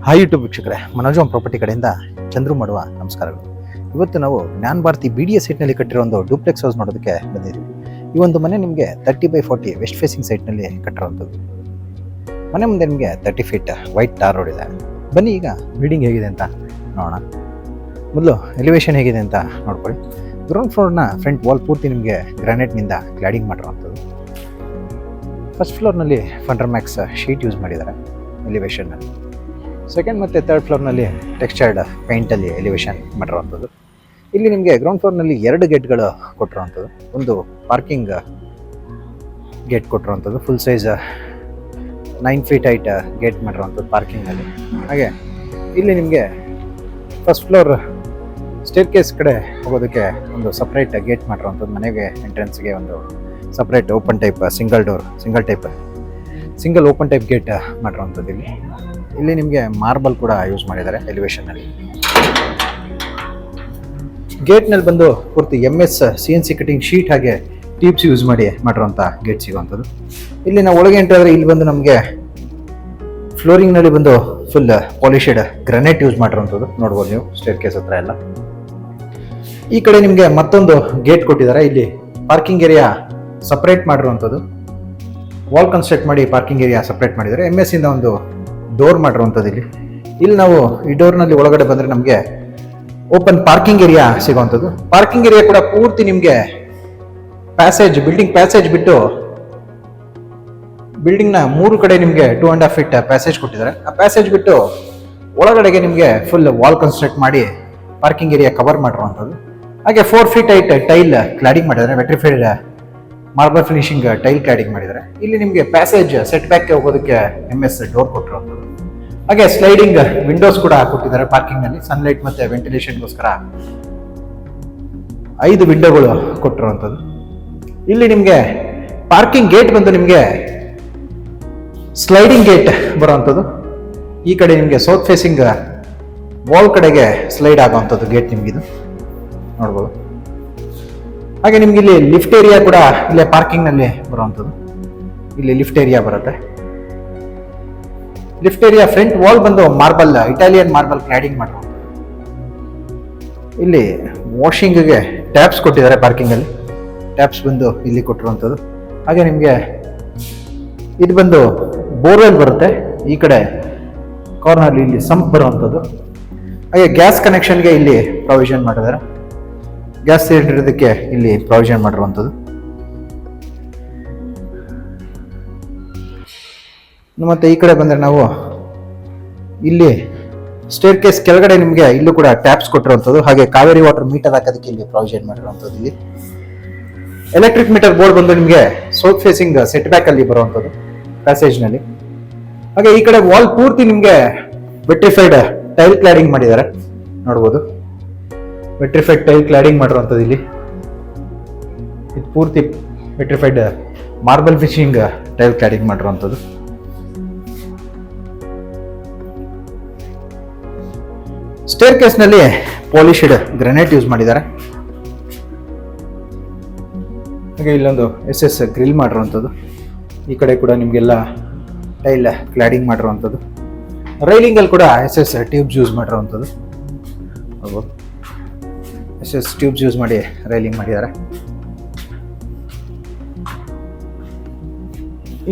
Hi YouTube ವೀಕ್ಷಕರೇ, Manoj property ಕಡೆಯಿಂದ ಚಂದ್ರು ಮಾಡುವ ನಮಸ್ಕಾರಗಳು. ಇವತ್ತು ನಾವು ಜ್ಞಾನ ಭಾರತಿ BDS ಸೈಟ್ನಲ್ಲಿ ಕಟ್ಟಿರೋ ಒಂದು ಡೂಪ್ಲೆಕ್ಸ್ ಹೌಸ್ ನೋಡೋದಕ್ಕೆ ಬಂದಿದ್ದೀವಿ. ಈ ಒಂದು ಮನೆ ನಿಮಗೆ 30x40 ವೆಸ್ಟ್ ಫೇಸಿಂಗ್ ಸೈಟ್ನಲ್ಲಿ ಕಟ್ಟಿರೋಂಥದ್ದು. ಮನೆ ಮುಂದೆ ನಿಮಗೆ 30 ಫೀಟ್ ವೈಟ್ ಟಾರ್ ರೋಡ್ ಇದೆ. ಬನ್ನಿ ಈಗ ಬಿಲ್ಡಿಂಗ್ ಹೇಗಿದೆ ಅಂತ ನೋಡೋಣ. ಮೊದಲು ಎಲಿವೇಶನ್ ಹೇಗಿದೆ ಅಂತ ನೋಡ್ಕೊಳ್ಳಿ. ಗ್ರೌಂಡ್ ಫ್ಲೋರ್ನ ಫ್ರಂಟ್ ವಾಲ್ ಪೂರ್ತಿ ನಿಮಗೆ ಗ್ರಾನೈಟ್ನಿಂದ ಕ್ಲಾಡಿಂಗ್ ಮಾಡಿರೋವಂಥದ್ದು. ಫಸ್ಟ್ ಫ್ಲೋರ್ನಲ್ಲಿ ಫಂಡರ್ ಮ್ಯಾಕ್ಸ್ ಶೀಟ್ ಯೂಸ್ ಮಾಡಿದ್ದಾರೆ ಎಲಿವೇಶನ್ನಲ್ಲಿ. ಸೆಕೆಂಡ್ ಮತ್ತು ಥರ್ಡ್ ಫ್ಲೋರ್ನಲ್ಲಿ ಟೆಕ್ಸ್ಚರ್ಡ್ ಪೇಂಟಲ್ಲಿ ಎಲಿವೇಶನ್ ಮಾಡಿರೋವಂಥದ್ದು. ಇಲ್ಲಿ ನಿಮಗೆ ಗ್ರೌಂಡ್ ಫ್ಲೋರ್ನಲ್ಲಿ 2 ಗೇಟ್ಗಳು ಕೊಟ್ಟಿರೋವಂಥದ್ದು. ಒಂದು ಪಾರ್ಕಿಂಗ್ ಗೇಟ್ ಕೊಟ್ಟಿರೋವಂಥದ್ದು, full size 9 feet height gate ಮಾಡಿರೋವಂಥದ್ದು ಪಾರ್ಕಿಂಗಲ್ಲಿ. ಹಾಗೆ ಇಲ್ಲಿ ನಿಮಗೆ ಫಸ್ಟ್ ಫ್ಲೋರ್ ಸ್ಟೇರ್ ಕೇಸ್ ಕಡೆ ಹೋಗೋದಕ್ಕೆ ಒಂದು ಸಪ್ರೇಟ್ ಗೇಟ್ ಮಾಡಿರೋವಂಥದ್ದು. ಮನೆಗೆ ಎಂಟ್ರೆನ್ಸ್ಗೆ ಒಂದು separate open type single open type gate ಮಾಡಿರೋವಂಥದ್ದು. ಇಲ್ಲಿ ನಿಮಗೆ ಮಾರ್ಬಲ್ ಕೂಡ ಯೂಸ್ ಮಾಡಿದ್ದಾರೆ ಎಲಿವೇಶನ್ನಲ್ಲಿ. ಗೇಟ್ನಲ್ಲಿ ಬಂದು ಪೂರ್ತಿ MS CNC ಕಟಿಂಗ್ ಶೀಟ್ ಹಾಗೆ ಟ್ಯೂಬ್ಸ್ ಯೂಸ್ ಮಾಡಿರೋಂಥ ಗೇಟ್ ಸಿಗುವಂಥದ್ದು. ಇಲ್ಲಿ ನಾವು ಒಳಗೆ ಎಂಟ್ರಾದರೆ ಇಲ್ಲಿ ಬಂದು ನಮಗೆ ಫ್ಲೋರಿಂಗ್ನಲ್ಲಿ ಬಂದು ಫುಲ್ ಪಾಲಿಶೆಡ್ ಗ್ರಾನೈಟ್ ಯೂಸ್ ಮಾಡಿರೋಂಥದ್ದು ನೋಡ್ಬೋದು ನೀವು ಸ್ಟೇರ್ ಕೇಸ್ ಹತ್ರ ಎಲ್ಲ. ಈ ಕಡೆ ನಿಮಗೆ ಮತ್ತೊಂದು ಗೇಟ್ ಕೊಟ್ಟಿದ್ದಾರೆ. ಇಲ್ಲಿ ಪಾರ್ಕಿಂಗ್ ಏರಿಯಾ ಸಪ್ರೇಟ್ ಮಾಡಿರುವಂಥದ್ದು. ವಾಲ್ ಕನ್ಸ್ಟ್ರಕ್ಟ್ ಮಾಡಿ ಪಾರ್ಕಿಂಗ್ ಏರಿಯಾ ಸಪ್ರೇಟ್ ಮಾಡಿದ್ದಾರೆ. MS ಇಂದ ಒಂದು ಡೋರ್ ಮಾಡಿರುವಂಥದ್ದು. ಇಲ್ಲಿ ನಾವು ಈ ಡೋರ್ನಲ್ಲಿ ಒಳಗಡೆ ಬಂದರೆ ನಮಗೆ ಓಪನ್ ಪಾರ್ಕಿಂಗ್ ಏರಿಯಾ ಸಿಗುವಂಥದ್ದು. ಪಾರ್ಕಿಂಗ್ ಏರಿಯಾ ಕೂಡ ಪೂರ್ತಿ ನಿಮಗೆ ಬಿಲ್ಡಿಂಗ್ ಪ್ಯಾಸೇಜ್ ಬಿಟ್ಟು ಬಿಲ್ಡಿಂಗ್ನ 3 ಕಡೆ ನಿಮಗೆ 2.5 ಫೀಟ್ ಪ್ಯಾಸೇಜ್ ಕೊಟ್ಟಿದ್ದಾರೆ. ಆ ಪ್ಯಾಸೇಜ್ ಬಿಟ್ಟು ಒಳಗಡೆಗೆ ನಿಮಗೆ ಫುಲ್ ವಾಲ್ ಕನ್ಸ್ಟ್ರಕ್ಟ್ ಮಾಡಿ ಪಾರ್ಕಿಂಗ್ ಏರಿಯಾ ಕವರ್ ಮಾಡಿರುವಂಥದ್ದು. ಹಾಗೆ 4 ಫೀಟ್ ಹೈಟ್ ಟೈಲ್ ಕ್ಲಾಡಿಂಗ್ ಮಾಡಿದ್ದಾರೆ. Vitrified marble finishing tile cladding ಮಾಡಿದ್ದಾರೆ. ಇಲ್ಲಿ ನಿಮಗೆ ಪ್ಯಾಸೇಜ್ ಸೆಟ್ ಬ್ಯಾಕ್ಗೆ ಹೋಗೋದಕ್ಕೆ MS ಡೋರ್ ಕೊಟ್ಟಿರುವಂಥದ್ದು. ಹಾಗೆ ಸ್ಲೈಡಿಂಗ್ ವಿಂಡೋಸ್ ಕೂಡ ಕೊಟ್ಟಿದ್ದಾರೆ ಪಾರ್ಕಿಂಗ್ನಲ್ಲಿ. ಸನ್ಲೈಟ್ ಮತ್ತು ವೆಂಟಿಲೇಷನ್ಗೋಸ್ಕರ 5 ವಿಂಡೋಗಳು ಕೊಟ್ಟಿರುವಂಥದ್ದು. ಇಲ್ಲಿ ನಿಮಗೆ ಪಾರ್ಕಿಂಗ್ ಗೇಟ್ ಬಂದು ನಿಮಗೆ ಸ್ಲೈಡಿಂಗ್ ಗೇಟ್ ಬರುವಂಥದ್ದು. ಈ ಕಡೆ ನಿಮಗೆ ಸೌತ್ ಫೇಸಿಂಗ್ ವಾಲ್ ಕಡೆಗೆ ಸ್ಲೈಡ್ ಆಗುವಂಥದ್ದು ಗೇಟ್ ನಿಮಗಿದು ನೋಡ್ಬೋದು. ಹಾಗೆ ನಿಮ್ಗೆ ಇಲ್ಲಿ ಲಿಫ್ಟ್ ಏರಿಯಾ ಕೂಡ ಇಲ್ಲೇ ಪಾರ್ಕಿಂಗ್ನಲ್ಲಿ ಬರುವಂಥದ್ದು. ಇಲ್ಲಿ ಲಿಫ್ಟ್ ಏರಿಯಾ ಬರುತ್ತೆ. ಲಿಫ್ಟ್ ಏರಿಯಾ ಫ್ರಂಟ್ ವಾಲ್ ಬಂದು ಇಟಾಲಿಯನ್ ಮಾರ್ಬಲ್ ಕ್ಲಾಡಿಂಗ್ ಮಾಡಿರುವಂಥದ್ದು. ಇಲ್ಲಿ ವಾಷಿಂಗ್ಗೆ ಟ್ಯಾಪ್ಸ್ ಕೊಟ್ಟಿದ್ದಾರೆ ಪಾರ್ಕಿಂಗಲ್ಲಿ. ಟ್ಯಾಪ್ಸ್ ಬಂದು ಇಲ್ಲಿ ಕೊಟ್ಟಿರುವಂಥದ್ದು. ಹಾಗೆ ನಿಮಗೆ ಇದು ಬಂದು ಬೋರ್ವೆಲ್ ಬರುತ್ತೆ. ಈ ಕಡೆ ಕಾರ್ನರ್ಲಿ ಇಲ್ಲಿ ಸಂಪ್ ಬರುವಂಥದ್ದು. ಹಾಗೆ ಗ್ಯಾಸ್ ಕನೆಕ್ಷನ್ಗೆ ಇಲ್ಲಿ ಪ್ರೊವಿಷನ್ ಮಾಡಿದ್ದಾರೆ. ಗ್ಯಾಸ್ ಸಿಲಿಂಡರ್ ಇರೋದಕ್ಕೆ ಇಲ್ಲಿ ಪ್ರೊವಿಷನ್ ಮಾಡಿರುವಂಥದ್ದು. ಮತ್ತೆ ಈ ಕಡೆ ಬಂದರೆ ನಾವು ಇಲ್ಲಿ ಸ್ಟೇರ್ ಕೇಸ್ ಕೆಳಗಡೆ ನಿಮಗೆ ಇಲ್ಲೂ ಕೂಡ ಟ್ಯಾಪ್ಸ್ ಕೊಟ್ಟಿರುವಂಥದ್ದು. ಹಾಗೆ ಕಾವೇರಿ ವಾಟರ್ ಮೀಟರ್ ಹಾಕೋದಕ್ಕೆ ಇಲ್ಲಿ ಪ್ರೊವಿಷನ್ ಮಾಡಿರುವಂಥದ್ದು. ಇಲ್ಲಿ ಎಲೆಕ್ಟ್ರಿಕ್ ಮೀಟರ್ ಬೋರ್ಡ್ ಬಂದು ನಿಮಗೆ ಸೌತ್ ಫೇಸಿಂಗ್ ಸೆಟ್ ಬ್ಯಾಕ್ ಅಲ್ಲಿ ಬರುವಂಥದ್ದು ಪ್ಯಾಸೇಜ್ನಲ್ಲಿ. ಹಾಗೆ ಈ ಕಡೆ ವಾಲ್ ಪೂರ್ತಿ ನಿಮಗೆ ವೆಟ್ರಿಫೈಡ್ ಟೈಲ್ ಕ್ಲಾಡಿಂಗ್ ಮಾಡಿದ್ದಾರೆ ನೋಡ್ಬೋದು. ವೆಟ್ರಿಫೈಡ್ ಟೈಲ್ ಕ್ಲಾಡಿಂಗ್ ಮಾಡಿರುವಂಥದ್ದು. ಇಲ್ಲಿ ಇದು ಪೂರ್ತಿ vitrified marble finishing tile cladding ಮಾಡಿರುವಂಥದ್ದು. ಸ್ಟೇರ್ ಕೇಸ್ನಲ್ಲಿ ಪಾಲಿಶ್ಡ್ ಗ್ರಾನೈಟ್ ಯೂಸ್ ಮಾಡಿದ್ದಾರೆ. ಹಾಗೆ ಇಲ್ಲೊಂದು SS ಗ್ರಿಲ್ ಮಾಡಿರುವಂಥದ್ದು. ಈ ಕಡೆ ಕೂಡ ನಿಮಗೆಲ್ಲ ಟೈಲ್ ಕ್ಲಾಡಿಂಗ್ ಮಾಡಿರುವಂಥದ್ದು. ರೈಲಿಂಗಲ್ಲಿ ಕೂಡ SS ಟ್ಯೂಬ್ಸ್ ಯೂಸ್ ಮಾಡಿರುವಂಥದ್ದು. SS ಟ್ಯೂಬ್ಸ್ ಯೂಸ್ ಮಾಡಿ ರೈಲಿಂಗ್ ಮಾಡಿದ್ದಾರೆ.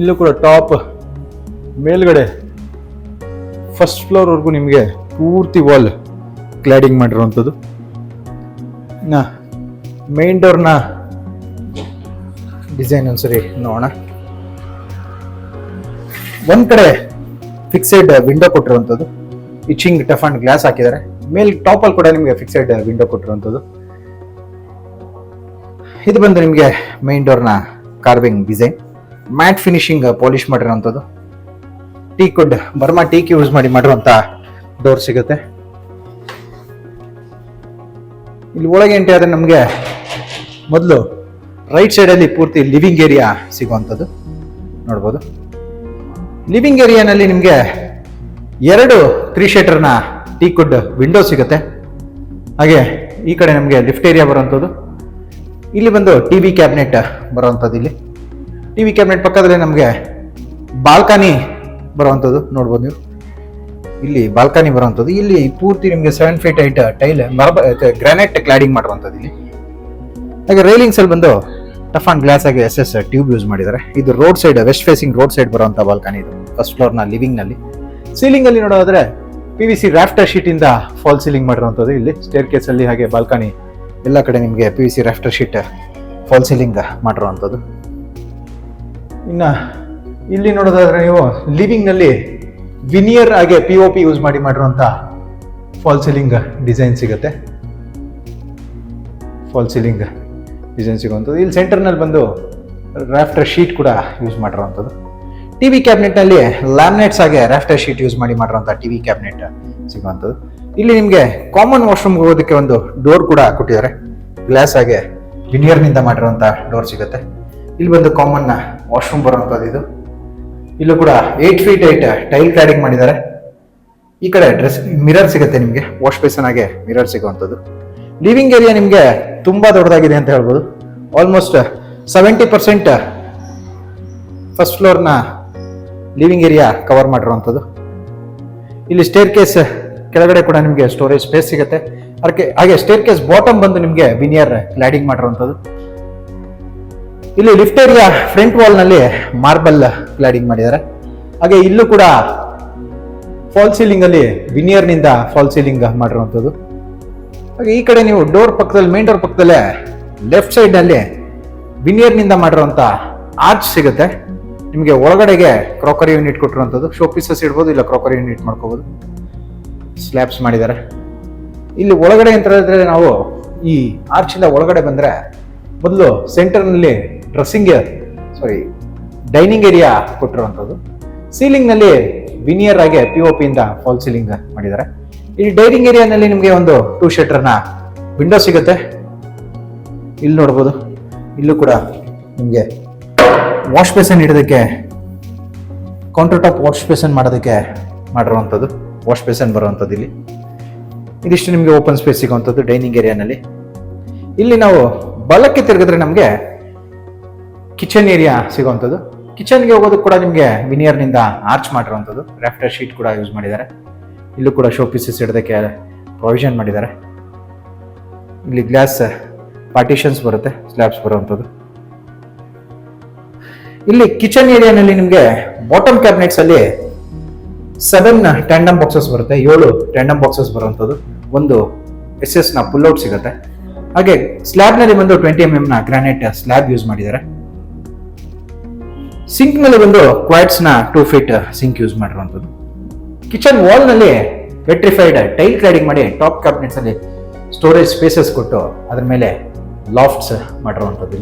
ಇಲ್ಲೂ ಕೂಡ ಟಾಪ್ ಮೇಲ್ಗಡೆ ಫಸ್ಟ್ ಫ್ಲೋರ್ವರೆಗೂ ನಿಮಗೆ ಪೂರ್ತಿ ವಾಲ್ ಕ್ಲಾಡಿಂಗ್ ಮಾಡಿರುವಂಥದ್ದು. ಮೇನ್ ಡೋರ್ನ ಡಿಸೈನ್ ಒಂದ್ಸರಿ ನೋಡೋಣ. ಒಂದ್ ಕಡೆ ಫಿಕ್ಸೆಡ್ ವಿಂಡೋ ಕೊಟ್ಟಿರುವಂಥದ್ದು. ಇಚಿಂಗ್ ಟಫ್ ಅಂಡ್ ಗ್ಲಾಸ್ ಹಾಕಿದ್ದಾರೆ. ಮೇಲ್ ಟಾಪ್ ಅಲ್ಲಿ ಕೂಡ ನಿಮಗೆ ಫಿಕ್ಸೆಡ್ ವಿಂಡೋ ಕೊಟ್ಟಿರುವಂಥದ್ದು. ಇದು ಬಂದು ನಿಮಗೆ ಮೈನ್ ಡೋರ್ನ carving design. Matte finishing polish ಮಾಡಿರುವಂಥದ್ದು. ಬರ್ಮಾ ಟೀಕ್ ಯೂಸ್ ಮಾಡಿರುವಂಥ ಡೋರ್ ಸಿಗುತ್ತೆ. ಇಲ್ಲಿ ಒಳಗೆ ಎಂಟ್ರಿ ಆದರೆ ನಮಗೆ ಮೊದಲು ರೈಟ್ ಸೈಡಲ್ಲಿ ಪೂರ್ತಿ ಲಿವಿಂಗ್ ಏರಿಯಾ ಸಿಗುವಂಥದ್ದು ನೋಡ್ಬೋದು. ಲಿವಿಂಗ್ ಏರಿಯಾನಲ್ಲಿ ನಿಮಗೆ 2 3 ಶೇಟರ್ನ ಟೀಕ್ವುಡ್ ವಿಂಡೋ ಸಿಗುತ್ತೆ. ಹಾಗೆ ಈ ಕಡೆ ನಮಗೆ ಲಿಫ್ಟ್ ಏರಿಯಾ ಬರುವಂಥದ್ದು. ಇಲ್ಲಿ ಬಂದು TV ಕ್ಯಾಬಿನೆಟ್ ಬರುವಂಥದ್ದು. ಇಲ್ಲಿ TV ಕ್ಯಾಬಿನೆಟ್ ಪಕ್ಕದಲ್ಲಿ ನಮಗೆ ಬಾಲ್ಕನಿ ಬರುವಂಥದ್ದು ನೋಡ್ಬೋದು ನೀವು. ಇಲ್ಲಿ ಬಾಲ್ಕನಿ ಬರುವಂಥದ್ದು. ಇಲ್ಲಿ ಪೂರ್ತಿ ನಿಮಗೆ 7 feet height tile granite cladding ಮಾಡಿರುವಂಥದ್ದು ಇಲ್ಲಿ. ಹಾಗೆ ರೈಲಿಂಗ್ಸ್ ಅಲ್ಲಿ ಬಂದು ಟಫ್ ಅಂಡ್ ಗ್ಲಾಸ್ ಆಗಿ SS ಟ್ಯೂಬ್ ಯೂಸ್ ಮಾಡಿದ್ದಾರೆ. ಇದು road side, west facing road side ಬರುವಂತ ಬಾಲ್ಕನಿ ಇದು, ಫಸ್ಟ್ ಫ್ಲೋರ್ ನ ಲಿವಿಂಗ್ ನಲ್ಲಿ. ಸೀಲಿಂಗ್ ಅಲ್ಲಿ ನೋಡೋದಾದ್ರೆ PVC ರಾಫ್ಟರ್ ಶೀಟ್ ಇಂದ ಫಾಲ್ ಸೀಲಿಂಗ್ ಮಾಡಿರುವಂಥದ್ದು. ಇಲ್ಲಿ ಸ್ಟೇರ್ ಕೇಸ್ ಅಲ್ಲಿ ಹಾಗೆ ಬಾಲ್ಕನಿ ಎಲ್ಲ ಕಡೆ ನಿಮಗೆ PVC rafter sheet fall ceiling ಮಾಡಿರುವಂಥದ್ದು. ಇನ್ನ ಇಲ್ಲಿ ನೋಡೋದಾದ್ರೆ ನೀವು ಲಿವಿಂಗ್ ನಲ್ಲಿ ವಿನಿಯರ್ ಹಾಗೆ POP ಯೂಸ್ ಮಾಡಿರುವಂತ ಫಾಲ್ ಸೀಲಿಂಗ್ ಡಿಸೈನ್ ಸಿಗುತ್ತೆ. ಫಾಲ್ ಸೀಲಿಂಗ್ ಡಿಸೈನ್ ಸಿಗುವಂಥದ್ದು. ಇಲ್ಲಿ ಸೆಂಟರ್ ನಲ್ಲಿ ಬಂದು ರಾಫ್ಟರ್ ಶೀಟ್ ಕೂಡ ಯೂಸ್ ಮಾಡಿರುವಂಥದ್ದು. ಟಿವಿ ಕ್ಯಾಬಿನೆಟ್ ನಲ್ಲಿ ಲ್ಯಾಮಿನೇಟ್ಸ್ ಹಾಗೆ ರಾಫ್ಟರ್ ಶೀಟ್ ಯೂಸ್ ಮಾಡಿರುವಂಥ ಟಿವಿ ಕ್ಯಾಬಿನೆಟ್ ಸಿಗುವಂಥದ್ದು. ಇಲ್ಲಿ ನಿಮಗೆ ಕಾಮನ್ ವಾಶ್ರೂಮ್ ಹೋಗೋದಕ್ಕೆ ಒಂದು ಡೋರ್ ಕೂಡ ಕೊಟ್ಟಿದ್ದಾರೆ. ಗ್ಲಾಸ್ ಹಾಗೆ ವಿನಿಯರ್ ನಿಂದ ಮಾಡಿರುವಂತ ಡೋರ್ ಸಿಗುತ್ತೆ. ಇಲ್ಲಿ ಬಂದು ಕಾಮನ್ ವಾಶ್ರೂಮ್ ಬರುವಂಥದ್ದು ಇದು. ಇಲ್ಲೂ ಕೂಡ 8 ಫೀಟ್ ಹೈಟ್ ಟೈಲ್ ಕ್ಲಾಡಿಂಗ್ ಮಾಡಿದ್ದಾರೆ. ಈ ಕಡೆ ಡ್ರೆಸ್ ಮಿರರ್ ಸಿಗುತ್ತೆ ನಿಮಗೆ, ವಾಶ್ ಬೇಸನ್ ಹಾಗೆ ಮಿರರ್ ಸಿಗುವಂಥದ್ದು. ಲಿವಿಂಗ್ ಏರಿಯಾ ನಿಮಗೆ ತುಂಬಾ ದೊಡ್ಡದಾಗಿದೆ ಅಂತ ಹೇಳ್ಬೋದು. ಆಲ್ಮೋಸ್ಟ್ 70% ಫಸ್ಟ್ ಫ್ಲೋರ್ನ ಲಿವಿಂಗ್ ಏರಿಯಾ ಕವರ್ ಮಾಡಿರುವಂಥದ್ದು. ಇಲ್ಲಿ ಸ್ಟೇರ್ ಕೇಸ್ ಕೆಳಗಡೆ ಕೂಡ ನಿಮಗೆ ಸ್ಟೋರೇಜ್ ಸ್ಪೇಸ್ ಸಿಗುತ್ತೆ. ಹಾಗೆ ಸ್ಟೇರ್ ಕೇಸ್ ಬಾಟಮ್ ಬಂದು ನಿಮಗೆ ವಿನಿಯರ್ ಕ್ಲಾಡಿಂಗ್ ಮಾಡಿರುವಂಥದ್ದು. ಇಲ್ಲಿ ಲಿಫ್ಟ್ ಏರಿಯಾ ಫ್ರಂಟ್ ವಾಲ್ ನಲ್ಲಿ ಮಾರ್ಬಲ್ ಕ್ಲಾಡಿಂಗ್ ಮಾಡಿದ್ದಾರೆ. ಹಾಗೆ ಇಲ್ಲೂ ಕೂಡ ಫಾಲ್ ಸೀಲಿಂಗ್ ಅಲ್ಲಿ ವಿನಿಯರ್ ನಿಂದ ಫಾಲ್ ಸೀಲಿಂಗ್ ಮಾಡಿರುವಂಥದ್ದು. ಹಾಗೆ ಈ ಕಡೆ ನೀವು ಡೋರ್ ಪಕ್ಕದಲ್ಲಿ, ಮೇನ್ ಡೋರ್ ಪಕ್ಕದಲ್ಲೇ ಲೆಫ್ಟ್ ಸೈಡ್ ನಲ್ಲಿ ವಿನಿಯರ್ ನಿಂದ ಮಾಡಿರುವಂತ ಆರ್ಚ್ ಸಿಗುತ್ತೆ. ನಿಮಗೆ ಒಳಗಡೆಗೆ ಕ್ರಾಕರಿ ಯೂನಿಟ್ ಕೊಟ್ಟಿರುವಂಥದ್ದು. ಶೋ ಪೀಸಸ್ ಇಡ್ಬೋದು, ಇಲ್ಲ ಕ್ರಾಕರಿ ಯೂನಿಟ್ ಮಾಡ್ಕೋಬಹುದು. ಸ್ಲ್ಯಾಬ್ಸ್ ಮಾಡಿದ್ದಾರೆ. ಇಲ್ಲಿ ಒಳಗಡೆ ಅಂತ ಹೇಳಿದ್ರೆ ನಾವು ಈ ಆರ್ಚ್ ಇಂದ ಒಳಗಡೆ ಬಂದ್ರೆ ಮೊದಲು ಸೆಂಟರ್ ನಲ್ಲಿ ಡೈನಿಂಗ್ ಏರಿಯಾ ಕೊಟ್ಟಿರುವಂಥದ್ದು. ಸೀಲಿಂಗ್ ನಲ್ಲಿ ವಿನಿಯರ್ ಆಗಿ POP ಇಂದ ಫಾಲ್ ಸೀಲಿಂಗ್ ಮಾಡಿದ್ದಾರೆ. ಈ ಡೈನಿಂಗ್ ಏರಿಯಾನಲ್ಲಿ ನಿಮಗೆ ಒಂದು 2 ಶಟರ್ನ ವಿಂಡೋ ಸಿಗುತ್ತೆ. ಇಲ್ಲಿ ನೋಡ್ಬೋದು. ಇಲ್ಲೂ ಕೂಡ ನಿಮಗೆ ವಾಶ್ ಬೇಸನ್ ಇಡೋದಕ್ಕೆ, ಕೌಂಟರ್ ಟಾಪ್ ವಾಶ್ ಬೇಸನ್ ಮಾಡೋದಕ್ಕೆ ಮಾಡಿರುವಂಥದ್ದು ವಾಶ್ ಬೇಸನ್ ಬರುವಂಥದ್ದು. ಇಲ್ಲಿ ಇದಿಷ್ಟು ನಿಮಗೆ ಓಪನ್ ಸ್ಪೇಸ್ ಸಿಗುವಂಥದ್ದು ಡೈನಿಂಗ್ ಏರಿಯಾನಲ್ಲಿ. ಇಲ್ಲಿ ನಾವು ಬಲಕ್ಕೆ ತಿರುಗಿದ್ರೆ ನಮಗೆ ಕಿಚನ್ ಏರಿಯಾ ಸಿಗುವಂಥದ್ದು. ಕಿಚನ್ಗೆ ಹೋಗೋದಕ್ಕೆ ಕೂಡ ನಿಮಗೆ ವಿನಿಯರ್ ನಿಂದ ಆರ್ಚ್ ಮಾಡಿರುವಂಥದ್ದು. ರಾಫ್ಟರ್ ಶೀಟ್ ಕೂಡ ಯೂಸ್ ಮಾಡಿದ್ದಾರೆ. ಇಲ್ಲೂ ಕೂಡ ಶೋ ಪೀಸಸ್ ಇಡೋದಕ್ಕೆ ಪ್ರೊವಿಷನ್ ಮಾಡಿದ್ದಾರೆ. ಇಲ್ಲಿ ಗ್ಲಾಸ್ ಪಾರ್ಟಿಷನ್ಸ್ ಬರುತ್ತೆ, ಸ್ಲ್ಯಾಬ್ಸ್ ಬರುವಂಥದ್ದು. ಇಲ್ಲಿ ಕಿಚನ್ ಏರಿಯಾನಲ್ಲಿ ನಿಮಗೆ ಬಾಟಮ್ ಕ್ಯಾಬಿನೆಟ್ಸ್ ಅಲ್ಲಿ 7 ಟ್ಯಾಂಡಮ್ ಬಾಕ್ಸಸ್ ಬರುತ್ತೆ. 7 ಟ್ಯಾಂಡಮ್ ಬಾಕ್ಸಸ್ ಬರುವಂಥದ್ದು. ಒಂದು SS ನ ಪುಲ್ ಔಟ್ ಸಿಗುತ್ತೆ. ಹಾಗೆ ಸ್ಲ್ಯಾಬ್ ನಲ್ಲಿ ಬಂದು 20 mm ನ ಗ್ರಾನೈಟ್ ಸ್ಲ್ಯಾಬ್ ಯೂಸ್ ಮಾಡಿದ್ದಾರೆ. ಸಿಂಕ್ ನಲ್ಲಿ ಬಂದು ಕ್ವಾಟ್ಸ್ ನ 2 ಫೀಟ್ ಸಿಂಕ್ ಯೂಸ್ ಮಾಡಿರುವಂಥದ್ದು. ಕಿಚನ್ ವಾಲ್ ನಲ್ಲಿ ವೆಟ್ರಿಫೈಡ್ ಟೈಲ್ ಕ್ಲಾಡಿಂಗ್ ಮಾಡಿ ಟಾಪ್ ಕ್ಯಾಬಿನೆಟ್ಸ್ ಅಲ್ಲಿ ಸ್ಟೋರೇಜ್ ಸ್ಪೇಸಸ್ ಕೊಟ್ಟು ಅದ್ರ ಮೇಲೆ ಲಾಫ್ಟ್ಸ್ ಮಾಡಿರುವಂಥದ್ದು.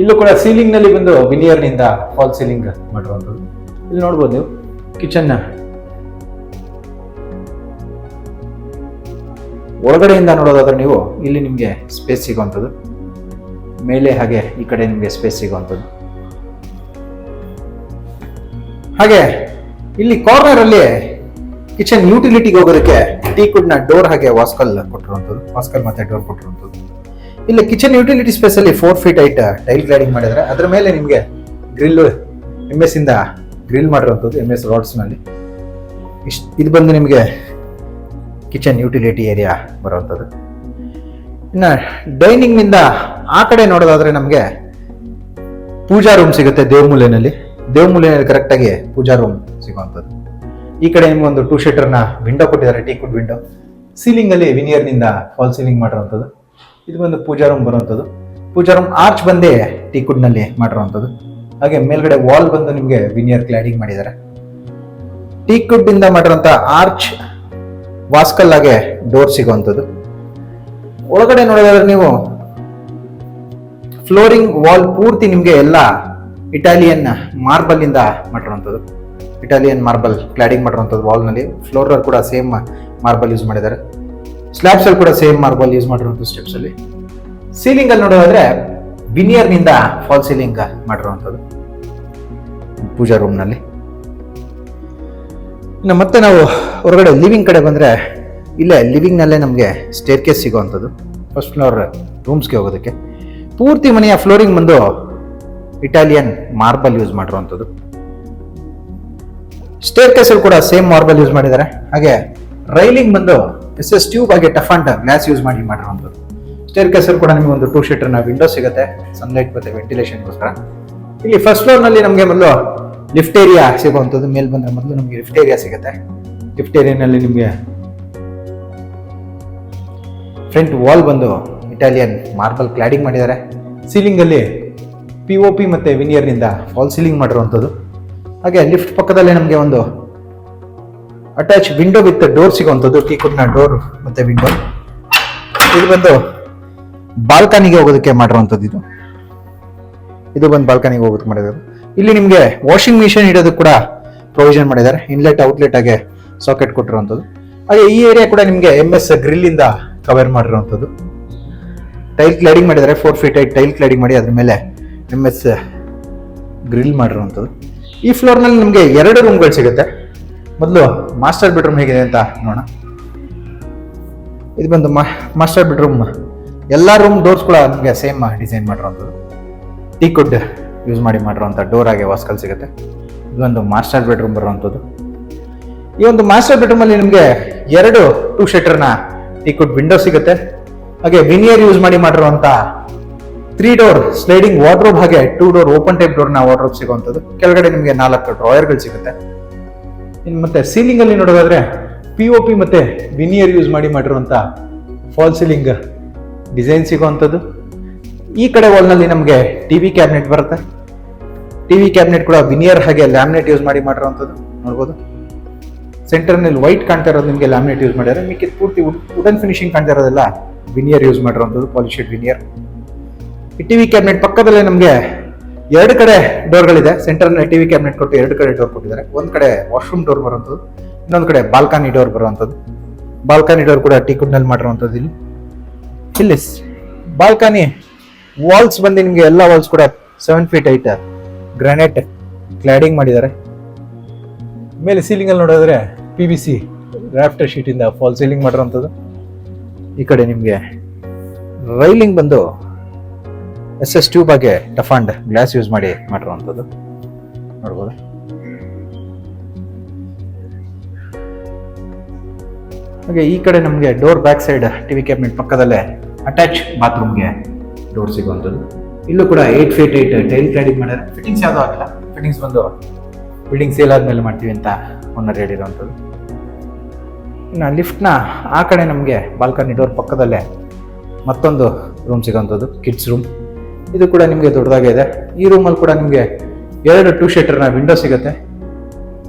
ಇಲ್ಲೂ ಕೂಡ ಸೀಲಿಂಗ್ ನಲ್ಲಿ ಬಂದು ವಿನಿಯರ್ ನಿಂದ ಫಾಲ್ ಸೀಲಿಂಗ್ ಮಾಡಿರುವಂಥದ್ದು. ಇಲ್ಲಿ ನೋಡ್ಬೋದು ನೀವು ಕಿಚನ್ ಒಳಗಡೆಯಿಂದ ನೋಡೋದಾದ್ರೆ ನೀವು ಇಲ್ಲಿ ನಿಮಗೆ ಸ್ಪೇಸ್ ಸಿಗುವಂಥದ್ದು. ಮೇಲೆ ಹಾಗೆ ಈ ಕಡೆ ನಿಮಗೆ ಸ್ಪೇಸ್ ಸಿಗುವಂಥದ್ದು. ಹಾಗೆ ಇಲ್ಲಿ ಕಾರ್ನರ್ ಅಲ್ಲಿ ಕಿಚನ್ ಯುಟಿಲಿಟಿಗೆ ಹೋಗೋದಕ್ಕೆ ಟೀಕುಡ್ ನ ಡೋರ್ ಹಾಗೆ ವಾಸ್ಕಲ್ ಕೊಟ್ಟಿರುವಂಥದ್ದು. ವಾಸ್ಕಲ್ ಮತ್ತೆ ಡೋರ್ ಕೊಟ್ಟಿರುವಂಥದ್ದು. ಇಲ್ಲಿ ಕಿಚನ್ ಯುಟಿಲಿಟಿ ಸ್ಪೇಸ್ ಅಲ್ಲಿ 4 ಫೀಟ್ ಹೈಟ್ ಟೈಲ್ ಕ್ಲಾಡಿಂಗ್ ಮಾಡಿದ್ರೆ ಅದ್ರ ಮೇಲೆ ನಿಮಗೆ ಗ್ರಿಲ್ MS ಇಂದ ಗ್ರಿಲ್ ಮಾಡಿರುವಂಥದ್ದು. MS ರಾಡ್ಸ್ ನಲ್ಲಿ ಇದು ಬಂದು ನಿಮಗೆ ಕಿಚನ್ ಯುಟಿಲಿಟಿ ಏರಿಯಾ ಬರುವಂಥದ್ದು. ಇನ್ನು ಡೈನಿಂಗ್ ನಿಂದ ಆ ಕಡೆ ನೋಡೋದಾದ್ರೆ ನಮಗೆ ಪೂಜಾ ರೂಮ್ ಸಿಗುತ್ತೆ. ದೇವಮೂಲೆಯಲ್ಲಿ ಕರೆಕ್ಟ್ ಆಗಿ ಪೂಜಾ ರೂಮ್ ಸಿಗುವಂಥದ್ದು. ಈ ಕಡೆ ನಿಮ್ಗೆ ಒಂದು 2 ಶಟರ್ನ ವಿಂಡೋ ಕೊಟ್ಟಿದ್ದಾರೆ, ಟೀಕುಡ್ ವಿಂಡೋ. ಸೀಲಿಂಗ್ ಅಲ್ಲಿ ವಿನಿಯರ್ ನಿಂದ ಫಾಲ್ ಸೀಲಿಂಗ್ ಮಾಡಿರುವಂಥದ್ದು. ಇದು ಒಂದು ಪೂಜಾ ರೂಮ್ ಬರುವಂಥದ್ದು. ಪೂಜಾ ರೂಮ್ ಆರ್ಚ್ ಬಂದೇ ಟೀಕುಡ್ ನಲ್ಲಿ ಮಾಡಿರುವಂಥದ್ದು. ಹಾಗೆ ಮೇಲ್ಗಡೆ ವಾಲ್ ಬಂದು ನಿಮಗೆ ವಿನಿಯರ್ ಕ್ಲಾಡಿಂಗ್ ಮಾಡಿದ್ದಾರೆ. ಟೀಕುಡ್ ಇಂದ ಮಾಡಿರುವಂತ ಆರ್ಚ್ ವಾಸ್ಕಲ್ ಆಗಿ ಡೋರ್ ಸಿಗುವಂಥದ್ದು. ಒಳಗಡೆ ನೋಡಿದ್ರೆ ನೀವು ಫ್ಲೋರಿಂಗ್ ವಾಲ್ ಪೂರ್ತಿ ನಿಮಗೆ ಎಲ್ಲ ಇಟಾಲಿಯನ್ ಮಾರ್ಬಲ್ ಇಂದ ಮಾಡಿರುವಂಥದ್ದು. ಇಟಾಲಿಯನ್ ಮಾರ್ಬಲ್ ಕ್ಲಾಡಿಂಗ್ ಮಾಡಿರುವಂಥದ್ದು. ವಾಲ್ ನಲ್ಲಿ ಫ್ಲೋರ್ ಕೂಡ ಸೇಮ್ ಮಾರ್ಬಲ್ ಯೂಸ್ ಮಾಡಿದ್ದಾರೆ. ಸ್ಲ್ಯಾಬ್ಸ್ ಅಲ್ಲಿ ಕೂಡ ಸೇಮ್ ಮಾರ್ಬಲ್ ಯೂಸ್ ಮಾಡಿರುವಂಥದ್ದು ಸ್ಟೆಪ್ಸ್ ಅಲ್ಲಿ. ಸೀಲಿಂಗ್ ಅಲ್ಲಿ ನೋಡೋದಾದ್ರೆ ವಿನಿಯರ್ ನಿಂದ ಫಾಲ್ ಸೀಲಿಂಗ್ ಮಾಡಿರುವಂಥದ್ದು ಪೂಜಾ ರೂಮ್ ನಲ್ಲಿ. ಇನ್ನು ಮತ್ತೆ ನಾವು ಹೊರಗಡೆ ಲಿವಿಂಗ್ ಕಡೆ ಬಂದ್ರೆ ಇಲ್ಲೇ ಲಿವಿಂಗ್ ನಲ್ಲೇ ನಮಗೆ ಸ್ಟೇರ್ ಕೇಸ್ ಸಿಗುವಂಥದ್ದು. ಫಸ್ಟ್ ಫ್ಲೋರ್ ರೂಮ್ಸ್ಗೆ ಹೋಗೋದಕ್ಕೆ ಪೂರ್ತಿ ಮನೆಯ ಫ್ಲೋರಿಂಗ್ ಬಂದು ಇಟಾಲಿಯನ್ ಮಾರ್ಬಲ್ ಯೂಸ್ ಮಾಡಿರುವಂಥದ್ದು. ಸ್ಟೇರ್ ಕೇಸಲ್ಲಿ ಕೂಡ ಸೇಮ್ ಮಾರ್ಬಲ್ ಯೂಸ್ ಮಾಡಿದ್ದಾರೆ. ಹಾಗೆ ರೈಲಿಂಗ್ ಬಂದು SS ಟ್ಯೂಬ್ ಹಾಗೆ ಟಫ್ ಅಂಡ್ ಗ್ಲಾಸ್ ಯೂಸ್ ಮಾಡಿರುವಂಥದ್ದು. ಸ್ಟೇರ್ ಕೇಸಲ್ಲಿ ಕೂಡ ನಿಮಗೆ ಒಂದು 2 ಶೀಟರ್ ವಿಂಡೋ ಸಿಗುತ್ತೆ, ಸನ್ಲೈಟ್ ಮತ್ತೆ ವೆಂಟಿಲೇಷನ್ಗೋಸ್ಕರ. ಇಲ್ಲಿ ಫಸ್ಟ್ ಫ್ಲೋರ್ ನಲ್ಲಿ ನಮಗೆ ಮೊದಲು ಲಿಫ್ಟ್ ಏರಿಯಾ ಸಿಗುವಂಥದ್ದು. ಮೇಲ್ ಬಂದ್ರೆ ಮೊದಲು ನಮಗೆ ಲಿಫ್ಟ್ ಏರಿಯಾ ಸಿಗುತ್ತೆ. ಲಿಫ್ಟ್ ಏರಿಯಾನಲ್ಲಿ ನಿಮಗೆ ಫ್ರಂಟ್ ವಾಲ್ ಬಂದು ಇಟಾಲಿಯನ್ ಮಾರ್ಬಲ್ ಕ್ಲಾಡಿಂಗ್ ಮಾಡಿದ್ದಾರೆ. ಸೀಲಿಂಗ್ ಅಲ್ಲಿ POP ಮತ್ತೆ ವಿನಿಯರ್ ನಿಂದ ಫಾಲ್ ಸೀಲಿಂಗ್ ಮಾಡಿರುವಂಥದ್ದು. ಹಾಗೆ ಲಿಫ್ಟ್ ಪಕ್ಕದಲ್ಲೇ ನಮಗೆ ಒಂದು ಅಟ್ಯಾಚ್ ವಿಂಡೋ ವಿತ್ ಡೋರ್ ಸಿಗುವಂಥದ್ದು, ಟೀಕುಡ್ನ ಡೋರ್ ಮತ್ತೆ ವಿಂಡೋ. ಇದು ಬಂದು ಬಾಲ್ಕನಿಗೆ ಹೋಗೋದಕ್ಕೆ ಮಾಡಿರುವಂಥದ್ದು. ಇದು ಬಂದು ಬಾಲ್ಕನಿಗೆ ಹೋಗೋದಕ್ಕೆ ಮಾಡಿರೋದು. ಇಲ್ಲಿ ನಿಮಗೆ ವಾಷಿಂಗ್ ಮಿಷಿನ್ ಇಡೋದಕ್ಕೆ ಕೂಡ ಪ್ರೊವಿಷನ್ ಮಾಡಿದ್ದಾರೆ. ಇನ್ಲೆಟ್ ಔಟ್ಲೆಟ್ ಆಗಿ ಸಾಕೆಟ್ ಕೊಟ್ಟಿರುವಂಥದ್ದು. ಹಾಗೆ ಈ ಏರಿಯಾ ಕೂಡ ನಿಮಗೆ MS ಗ್ರಿಲ್ ಇಂದ ಕವರ್ ಮಾಡಿರುವಂಥದ್ದು. ಟೈಲ್ ಕ್ಲಾಡಿಂಗ್ ಮಾಡಿದ್ದಾರೆ, 4 feet ಟೈಲ್ ಕ್ಲಾಡಿಂಗ್ ಮಾಡಿ ಅದ್ರ ಮೇಲೆ MS ಗ್ರಿಲ್ ಮಾಡಿರುವಂಥದ್ದು. ಈ ಫ್ಲೋರ್ ನಲ್ಲಿ ನಿಮಗೆ 2 ರೂಮ್ಗಳು ಸಿಗುತ್ತೆ. ಮೊದಲು ಮಾಸ್ಟರ್ ಬೆಡ್ರೂಮ್ ಹೇಗಿದೆ ಅಂತ ನೋಡೋಣ. ಇದು ಬಂದು ಮಾಸ್ಟರ್ ಬೆಡ್ರೂಮ್. ಎಲ್ಲಾ ರೂಮ್ ಡೋರ್ಸ್ ಕೂಡ ನಿಮಗೆ ಸೇಮ್ ಡಿಸೈನ್ ಮಾಡಿರುವಂಥದ್ದು. ಟೀಕುಡ್ ಯೂಸ್ ಮಾಡಿರುವಂಥ ಡೋರ್ ಆಗಿ ವಾಸ್ಕಲ್ ಸಿಗುತ್ತೆ. ಇದೊಂದು ಮಾಸ್ಟರ್ ಬೆಡ್ರೂಮ್ ಬರುವಂಥದ್ದು. ಈ ಒಂದು ಮಾಸ್ಟರ್ ಬೆಡ್ರೂಮ್ ಅಲ್ಲಿ ನಿಮಗೆ 2 ಶೀಟರ್ನ ಟೀಕುಡ್ ವಿಂಡೋ ಸಿಗುತ್ತೆ. ಹಾಗೆ ವಿನಿಯರ್ ಯೂಸ್ ಮಾಡಿರುವಂತ 3 ಡೋರ್ ಸ್ಲೈಡಿಂಗ್ ವಾರ್ಡ್ರೋಬ್ ಹಾಗೆ 2 ಡೋರ್ ಓಪನ್ ಟೈಪ್ ಡೋರ್ನ ವಾರ್ಡ್ರೋಬ್ ಸಿಗುವಂಥದ್ದು. ಕೆಳಗಡೆ ನಿಮಗೆ 4 ಡ್ರಾಯರ್ಗಳು ಸಿಗುತ್ತೆ. ಇನ್ನು ಮತ್ತೆ ಸೀಲಿಂಗ್ ಅಲ್ಲಿ ನೋಡೋದಾದ್ರೆ POP ಮತ್ತೆ ವಿನಿಯರ್ ಯೂಸ್ ಮಾಡಿರುವಂತ ಫಾಲ್ ಸೀಲಿಂಗ್ ಡಿಸೈನ್ ಸಿಗುವಂಥದ್ದು. ಈ ಕಡೆ ವಾಲ್ ನಲ್ಲಿ ನಮಗೆ ಟಿವಿ ಕ್ಯಾಬಿನೆಟ್ ಬರುತ್ತೆ. ಟಿವಿ ಕ್ಯಾಬಿನೆಟ್ ಕೂಡ ವಿನಿಯರ್ ಹಾಗೆ ಲ್ಯಾಮಿನೇಟ್ ಯೂಸ್ ಮಾಡಿರುವಂಥದ್ದು ನೋಡ್ಬೋದು. ಸೆಂಟರ್ ನಲ್ಲಿ ವೈಟ್ ಕಾಣ್ತಾ ಇರೋದು ನಿಮಗೆ ಲ್ಯಾಮಿನೇಟ್ ಯೂಸ್ ಮಾಡಿದ್ದಾರೆ. ಮಿಕ್ಕಿದ ಪೂರ್ತಿ ವುಡನ್ ಫಿನಿಶಿಂಗ್ ಕಾಣ್ತಾ ಇರೋದೆಲ್ಲ ವಿನಿಯರ್ ಯೂಸ್ ಮಾಡಿರುವಂಥದ್ದು, ಪಾಲಿಶೆಡ್ ವಿನಿಯರ್. ಈ ಟಿವಿ ಕ್ಯಾಬಿನೆಟ್ ಪಕ್ಕದಲ್ಲೇ ನಮಗೆ 2 ಕಡೆ ಡೋರ್ಗಳಿದೆ. ಸೆಂಟರ್ ನಲ್ಲಿ ಟಿವಿ ಕ್ಯಾಬಿನೆಟ್ ಕೊಟ್ಟು 2 ಕಡೆ ಡೋರ್ ಕೊಟ್ಟಿದ್ದಾರೆ. ಒಂದ್ ಕಡೆ ವಾಶ್ರೂಮ್ ಡೋರ್ ಬರುವಂಥದ್ದು, ಇನ್ನೊಂದು ಕಡೆ ಬಾಲ್ಕನಿ ಡೋರ್ ಬರುವಂಥದ್ದು. ಬಾಲ್ಕನಿ ಡೋರ್ ಕೂಡ ಟೀಕುಡ್ ನಲ್ಲಿ ಮಾಡಿರುವಂಥದ್ದು. ಇಲ್ಲಿ ಬಾಲ್ಕನಿ ವಾಲ್ಸ್ ಬಂದು ನಿಮಗೆ ಎಲ್ಲ ವಾಲ್ಸ್ ಕೂಡ 7 feet ಗ್ರಾನೈಟ್ ಕ್ಲಾಡಿಂಗ್ ಮಾಡಿದ್ದಾರೆ. ಮೇಲೆ ಸೀಲಿಂಗ್ ಅಲ್ಲಿ ನೋಡಿದ್ರೆ PVC ರಾಫ್ಟರ್ ಶೀಟ್ ಇಂದ ಫಾಲ್ ಸೀಲಿಂಗ್ ಮಾಡಿರುವಂಥದ್ದು. ಈ ಕಡೆ ನಿಮಗೆ ರೈಲಿಂಗ್ ಬಂದು SS ಟ್ಯೂಬ್ ಆಗಿ ಟಫ್ ಅಂಡ್ ಗ್ಲಾಸ್ ಯೂಸ್ ಮಾಡಿರುವಂಥದ್ದು ನೋಡ್ಬೋದು. ಹಾಗೆ ಈ ಕಡೆ ನಮಗೆ door back side TV cabinet ಪಕ್ಕದಲ್ಲೇ ಅಟ್ಯಾಚ್ ಬಾತ್ರೂಮ್ಗೆ ಡೋರ್ ಸಿಗುವಂಥದ್ದು. ಇಲ್ಲೂ ಕೂಡ 8 feet ಟೈಲ್ ಕ್ಲಾಡಿಂಗ್ ಮಾಡಿದ್ದಾರೆ. ಫಿಟ್ಟಿಂಗ್ಸ್ ಯಾವುದೂ ಆಗಿಲ್ಲ. ಫಿಟ್ಟಿಂಗ್ಸ್ ಬಂದು ಬಿಲ್ಡಿಂಗ್ ಸೇಲ್ ಆದ್ಮೇಲೆ ಮಾಡ್ತೀವಿ ಅಂತ ಓನರ್ ಹೇಳಿರುವಂಥದ್ದು. ಇನ್ನು ಲಿಫ್ಟ್ನ ಆ ಕಡೆ ನಮಗೆ ಬಾಲ್ಕನಿ ಡೋರ್ ಪಕ್ಕದಲ್ಲೇ ಮತ್ತೊಂದು ರೂಮ್ ಸಿಗುವಂಥದ್ದು, ಕಿಡ್ಸ್ ರೂಮ್. ಇದು ಕೂಡ ನಿಮಗೆ ದೊಡ್ಡದಾಗೆ ಇದೆ. ಈ ರೂಮಲ್ಲಿ ಕೂಡ ನಿಮಗೆ 2 2 ಶೀಟರ್ನ ವಿಂಡೋ ಸಿಗುತ್ತೆ.